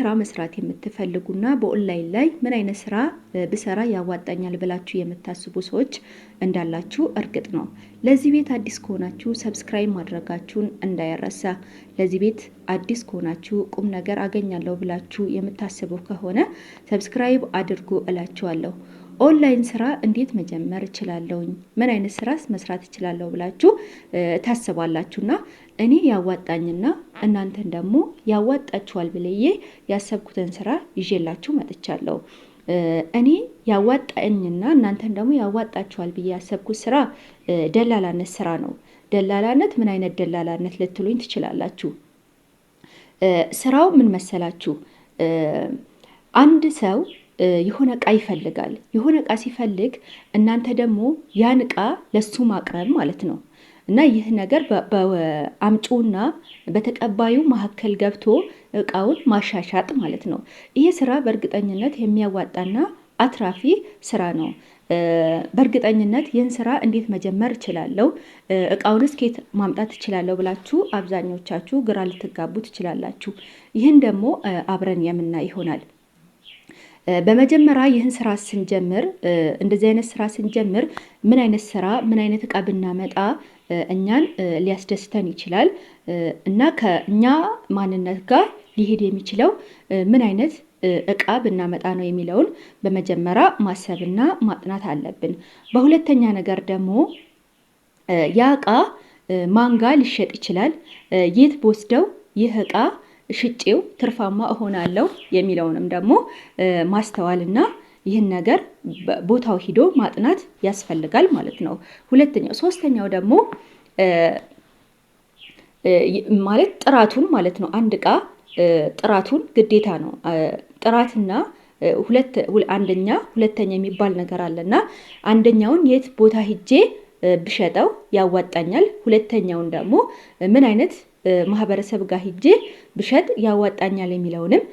ስራ መስራት የምትፈልጉና በኦንላይን ላይ ምን አይነት ስራ ብሰራ ያዋጣኛል ብላችሁ የምታስቡ ሰዎች እንዳላችሁ እርግጥ ነው። ለዚህ ቤት አዲስ ከሆናችሁ ሰብስክራይብ ማድረጋችሁን እንዳይረሳ። ለዚህ ቤት አዲስ ከሆናችሁ ቁም ነገር አገኛለሁ ብላችሁ የምታስቡ ከሆነ ሰብስክራይብ አድርጉ እላችኋለሁ። ኦንላይን ስራ እንዴት መጀመር እችላለሁኝ? ምን አይነት ስራስ መስራት እችላለሁ ብላችሁ ታስባላችሁና እኔ ያዋጣኝና እናንተን ደግሞ ያዋጣችኋል ብለዬ ያሰብኩትን ስራ ይዤላችሁ መጥቻለሁ። እኔ ያዋጣኝና እናንተን ደግሞ ያዋጣችኋል ብዬ ያሰብኩት ስራ ደላላነት ስራ ነው። ደላላነት ምን አይነት ደላላነት ልትሉኝ ትችላላችሁ? ስራው ምን መሰላችሁ? አንድ ሰው የሆነ እቃ ይፈልጋል። የሆነ እቃ ሲፈልግ እናንተ ደግሞ ያን እቃ ለሱ ማቅረብ ማለት ነው። እና ይህ ነገር በአምጪውና በተቀባዩ መካከል ገብቶ እቃውን ማሻሻጥ ማለት ነው። ይሄ ስራ በእርግጠኝነት የሚያዋጣና አትራፊ ስራ ነው። በእርግጠኝነት ይህን ስራ እንዴት መጀመር እችላለሁ፣ እቃውንስ ከየት ማምጣት እችላለሁ ብላችሁ አብዛኞቻችሁ ግራ ልትጋቡ ትችላላችሁ። ይህን ደግሞ አብረን የምናይ ይሆናል። በመጀመሪያ ይህን ስራ ስንጀምር እንደዚህ አይነት ስራ ስንጀምር ምን አይነት ስራ ምን አይነት እቃ ብናመጣ እኛን ሊያስደስተን ይችላል እና ከኛ ማንነት ጋር ሊሄድ የሚችለው ምን አይነት እቃ ብናመጣ ነው የሚለውን በመጀመሪያ ማሰብና ማጥናት አለብን። በሁለተኛ ነገር ደግሞ ያ እቃ ማን ጋር ሊሸጥ ይችላል፣ የት በወስደው ይህ እቃ ሽጬው ትርፋማ እሆናለሁ የሚለውንም ደግሞ ማስተዋልና ይህን ነገር ቦታው ሂዶ ማጥናት ያስፈልጋል ማለት ነው። ሶስተኛው ደግሞ ማለት ጥራቱን ማለት ነው። አንድ እቃ ጥራቱን ግዴታ ነው። ጥራትና አንደኛ ሁለተኛ የሚባል ነገር አለና አንደኛውን የት ቦታ ሂጄ ብሸጠው ያዋጣኛል፣ ሁለተኛውን ደግሞ ምን አይነት ማህበረሰብ ጋር ሂጄ ብሸጥ ያዋጣኛል የሚለውንም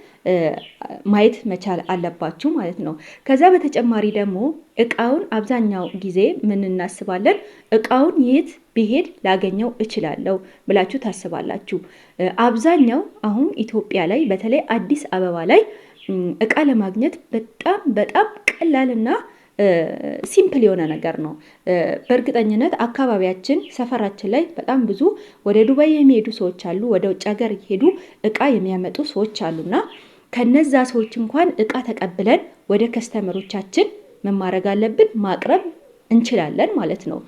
ማየት መቻል አለባችሁ ማለት ነው። ከዛ በተጨማሪ ደግሞ እቃውን አብዛኛው ጊዜ ምን እናስባለን? እቃውን የት ብሄድ ላገኘው እችላለሁ ብላችሁ ታስባላችሁ። አብዛኛው አሁን ኢትዮጵያ ላይ በተለይ አዲስ አበባ ላይ እቃ ለማግኘት በጣም ቀላልና ሲምፕል የሆነ ነገር ነው። በእርግጠኝነት አካባቢያችን ሰፈራችን ላይ በጣም ብዙ ወደ ዱባይ የሚሄዱ ሰዎች አሉ፣ ወደ ውጭ ሀገር የሄዱ እቃ የሚያመጡ ሰዎች አሉና ከነዛ ሰዎች እንኳን እቃ ተቀብለን ወደ ከስተመሮቻችን ምን ማድረግ አለብን? ማቅረብ እንችላለን ማለት ነው።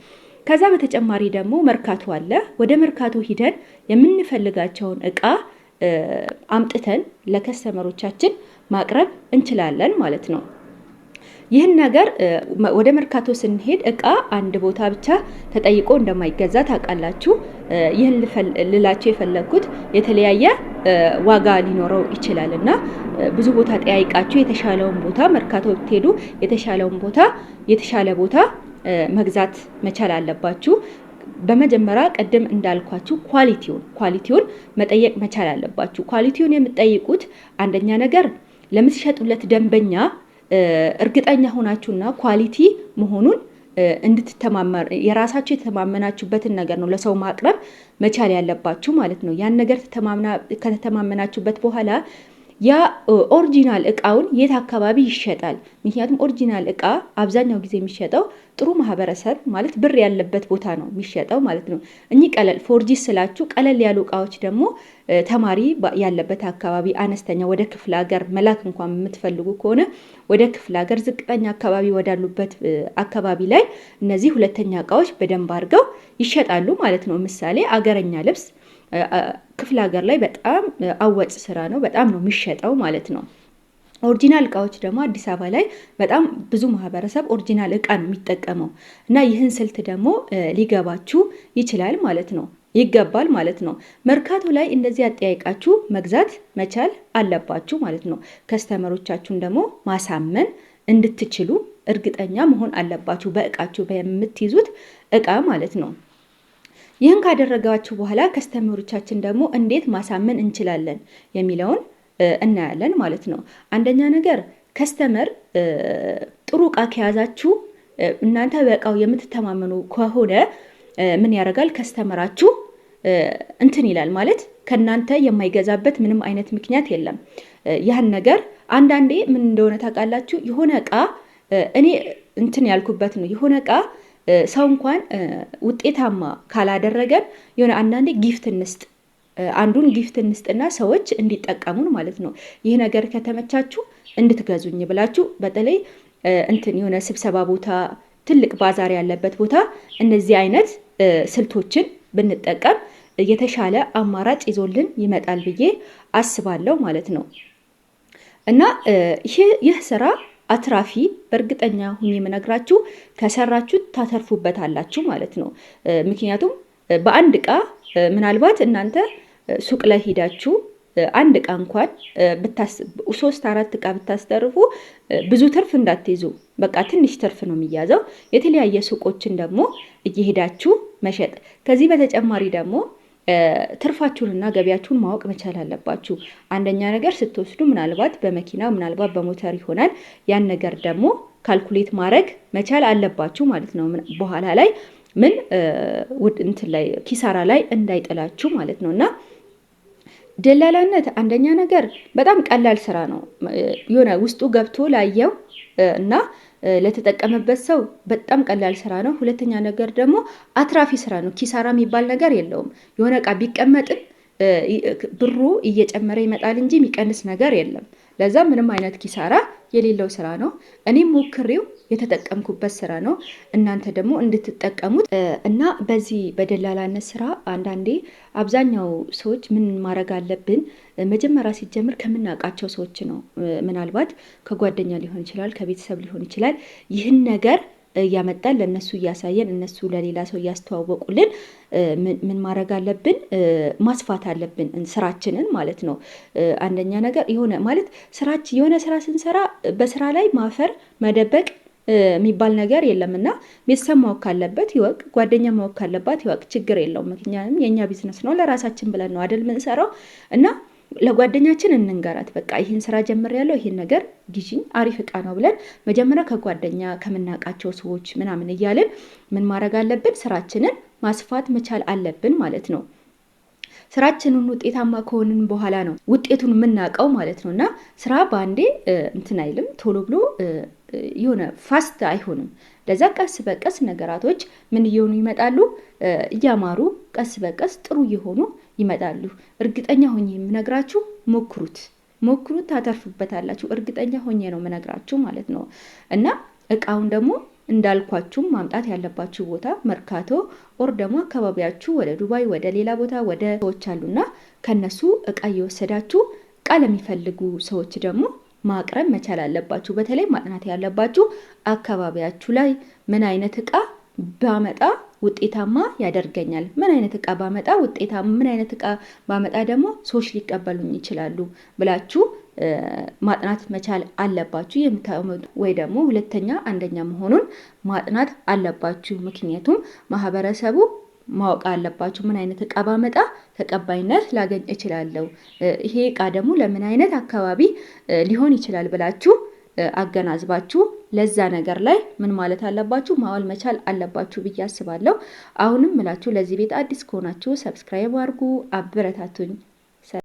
ከዛ በተጨማሪ ደግሞ መርካቶ አለ። ወደ መርካቶ ሂደን የምንፈልጋቸውን እቃ አምጥተን ለከስተመሮቻችን ማቅረብ እንችላለን ማለት ነው። ይህን ነገር ወደ መርካቶ ስንሄድ እቃ አንድ ቦታ ብቻ ተጠይቆ እንደማይገዛ ታውቃላችሁ። ይህን ልላችሁ የፈለግኩት የተለያየ ዋጋ ሊኖረው ይችላል እና ብዙ ቦታ ጠያይቃችሁ የተሻለውን ቦታ መርካቶ ብትሄዱ የተሻለ ቦታ መግዛት መቻል አለባችሁ። በመጀመሪያ ቀደም እንዳልኳችሁ ኳሊቲውን መጠየቅ መቻል አለባችሁ። ኳሊቲውን የምትጠይቁት አንደኛ ነገር ለምትሸጡለት ደንበኛ እርግጠኛ ሆናችሁና ኳሊቲ መሆኑን እንድትተማመኑ የራሳችሁ የተማመናችሁበትን ነገር ነው ለሰው ማቅረብ መቻል ያለባችሁ ማለት ነው። ያን ነገር ከተማመናችሁበት በኋላ ያ ኦሪጂናል እቃውን የት አካባቢ ይሸጣል? ምክንያቱም ኦሪጂናል እቃ አብዛኛው ጊዜ የሚሸጠው ጥሩ ማህበረሰብ ማለት ብር ያለበት ቦታ ነው የሚሸጠው ማለት ነው። እኚህ ፎርጂ ስላችሁ ቀለል ያሉ እቃዎች ደግሞ ተማሪ ያለበት አካባቢ፣ አነስተኛ ወደ ክፍለ ሀገር መላክ እንኳን የምትፈልጉ ከሆነ ወደ ክፍለ ሀገር ዝቅተኛ አካባቢ ወዳሉበት አካባቢ ላይ እነዚህ ሁለተኛ እቃዎች በደንብ አድርገው ይሸጣሉ ማለት ነው። ምሳሌ አገረኛ ልብስ ክፍለ ሀገር ላይ በጣም አዋጭ ስራ ነው፣ በጣም ነው የሚሸጠው ማለት ነው። ኦሪጂናል እቃዎች ደግሞ አዲስ አበባ ላይ በጣም ብዙ ማህበረሰብ ኦሪጂናል እቃ ነው የሚጠቀመው እና ይህን ስልት ደግሞ ሊገባችሁ ይችላል ማለት ነው፣ ይገባል ማለት ነው። መርካቶ ላይ እንደዚህ አጠያይቃችሁ መግዛት መቻል አለባችሁ ማለት ነው። ከስተመሮቻችሁን ደግሞ ማሳመን እንድትችሉ እርግጠኛ መሆን አለባችሁ በእቃችሁ በምትይዙት እቃ ማለት ነው። ይህን ካደረጋችሁ በኋላ ከስተመሮቻችን ደግሞ እንዴት ማሳመን እንችላለን የሚለውን እናያለን ማለት ነው። አንደኛ ነገር ከስተመር ጥሩ እቃ ከያዛችሁ እናንተ በእቃው የምትተማመኑ ከሆነ ምን ያደርጋል? ከስተመራችሁ እንትን ይላል ማለት ከናንተ የማይገዛበት ምንም አይነት ምክንያት የለም። ያን ነገር አንዳንዴ ምን እንደሆነ ታውቃላችሁ? የሆነ እቃ እኔ እንትን ያልኩበት ነው። የሆነ እቃ ሰው እንኳን ውጤታማ ካላደረገን የሆነ አንዳንዴ ጊፍት እንስጥ፣ አንዱን ጊፍት እንስጥና ሰዎች እንዲጠቀሙን ማለት ነው። ይህ ነገር ከተመቻችሁ እንድትገዙኝ ብላችሁ በተለይ እንትን የሆነ ስብሰባ ቦታ፣ ትልቅ ባዛር ያለበት ቦታ እነዚህ አይነት ስልቶችን ብንጠቀም የተሻለ አማራጭ ይዞልን ይመጣል ብዬ አስባለሁ ማለት ነው። እና ይህ ስራ አትራፊ በእርግጠኛ ሁኜ የምነግራችሁ ከሰራችሁ ታተርፉበታላችሁ ማለት ነው። ምክንያቱም በአንድ እቃ ምናልባት እናንተ ሱቅ ላይ ሄዳችሁ አንድ እቃ እንኳን 3-4 እቃ ብታስተርፉ ብዙ ትርፍ እንዳትይዙ፣ በቃ ትንሽ ትርፍ ነው የሚያዘው። የተለያየ ሱቆችን ደግሞ እየሄዳችሁ መሸጥ። ከዚህ በተጨማሪ ደግሞ ትርፋችሁንና ገቢያችሁን ማወቅ መቻል አለባችሁ። አንደኛ ነገር ስትወስዱ ምናልባት በመኪና ምናልባት በሞተር ይሆናል። ያን ነገር ደግሞ ካልኩሌት ማድረግ መቻል አለባችሁ ማለት ነው። በኋላ ላይ ምን እንትን ላይ ኪሳራ ላይ እንዳይጥላችሁ ማለት ነው። እና ደላላነት አንደኛ ነገር በጣም ቀላል ስራ ነው። የሆነ ውስጡ ገብቶ ላየው እና ለተጠቀመበት ሰው በጣም ቀላል ስራ ነው። ሁለተኛ ነገር ደግሞ አትራፊ ስራ ነው። ኪሳራ የሚባል ነገር የለውም። የሆነ እቃ ቢቀመጥም ብሩ እየጨመረ ይመጣል እንጂ የሚቀንስ ነገር የለም። ለዛ ምንም አይነት ኪሳራ የሌለው ስራ ነው። እኔም ሞክሬው የተጠቀምኩበት ስራ ነው። እናንተ ደግሞ እንድትጠቀሙት እና በዚህ በደላላነት ስራ አንዳንዴ አብዛኛው ሰዎች ምን ማድረግ አለብን? መጀመሪያ ሲጀምር ከምናውቃቸው ሰዎች ነው። ምናልባት ከጓደኛ ሊሆን ይችላል፣ ከቤተሰብ ሊሆን ይችላል። ይህን ነገር እያመጣን ለእነሱ እያሳየን እነሱ ለሌላ ሰው እያስተዋወቁልን ምን ማድረግ አለብን? ማስፋት አለብን ስራችንን ማለት ነው። አንደኛ ነገር የሆነ ማለት የሆነ ስራ ስንሰራ በስራ ላይ ማፈር መደበቅ የሚባል ነገር የለም እና ቤተሰብ ማወቅ ካለበት ይወቅ፣ ጓደኛ ማወቅ ካለባት ይወቅ፣ ችግር የለውም። ምክንያቱም የእኛ ቢዝነስ ነው፣ ለራሳችን ብለን ነው አደል ምንሰራው እና ለጓደኛችን እንንገራት። በቃ ይህን ስራ ጀምሬያለሁ፣ ይህን ነገር ግዢኝ፣ አሪፍ እቃ ነው ብለን መጀመሪያ ከጓደኛ ከምናውቃቸው ሰዎች ምናምን እያልን ምን ማድረግ አለብን? ስራችንን ማስፋት መቻል አለብን ማለት ነው። ስራችንን ውጤታማ ከሆንን በኋላ ነው ውጤቱን የምናውቀው ማለት ነው። እና ስራ በአንዴ እንትን አይልም፣ ቶሎ ብሎ የሆነ ፋስት አይሆንም። ለዛ ቀስ በቀስ ነገራቶች ምን እየሆኑ ይመጣሉ? እያማሩ ቀስ በቀስ ጥሩ እየሆኑ ይመጣሉ። እርግጠኛ ሆኜ የምነግራችሁ ሞክሩት፣ ታተርፉበታላችሁ። እርግጠኛ ሆኜ ነው የምነግራችሁ ማለት ነው። እና እቃውን ደግሞ እንዳልኳችሁም ማምጣት ያለባችሁ ቦታ መርካቶ ኦር ደግሞ አካባቢያችሁ ወደ ዱባይ ወደ ሌላ ቦታ ወደ ሰዎች አሉና ከነሱ እቃ እየወሰዳችሁ እቃ ለሚፈልጉ ሰዎች ደግሞ ማቅረብ መቻል አለባችሁ። በተለይ ማጥናት ያለባችሁ አካባቢያችሁ ላይ ምን አይነት እቃ ባመጣ ውጤታማ ያደርገኛል፣ ምን አይነት እቃ ባመጣ ውጤታማ፣ ምን አይነት እቃ ባመጣ ደግሞ ሰዎች ሊቀበሉኝ ይችላሉ ብላችሁ ማጥናት መቻል አለባችሁ። የምታመጡ ወይ ደግሞ ሁለተኛ አንደኛ መሆኑን ማጥናት አለባችሁ። ምክንያቱም ማህበረሰቡ ማወቅ አለባችሁ። ምን አይነት እቃ ባመጣ ተቀባይነት ላገኝ እችላለሁ፣ ይሄ እቃ ደግሞ ለምን አይነት አካባቢ ሊሆን ይችላል ብላችሁ አገናዝባችሁ ለዛ ነገር ላይ ምን ማለት አለባችሁ? ማዋል መቻል አለባችሁ ብዬ አስባለሁ። አሁንም ምላችሁ ለዚህ ቤት አዲስ ከሆናችሁ ሰብስክራይብ አድርጉ፣ አበረታቱኝ።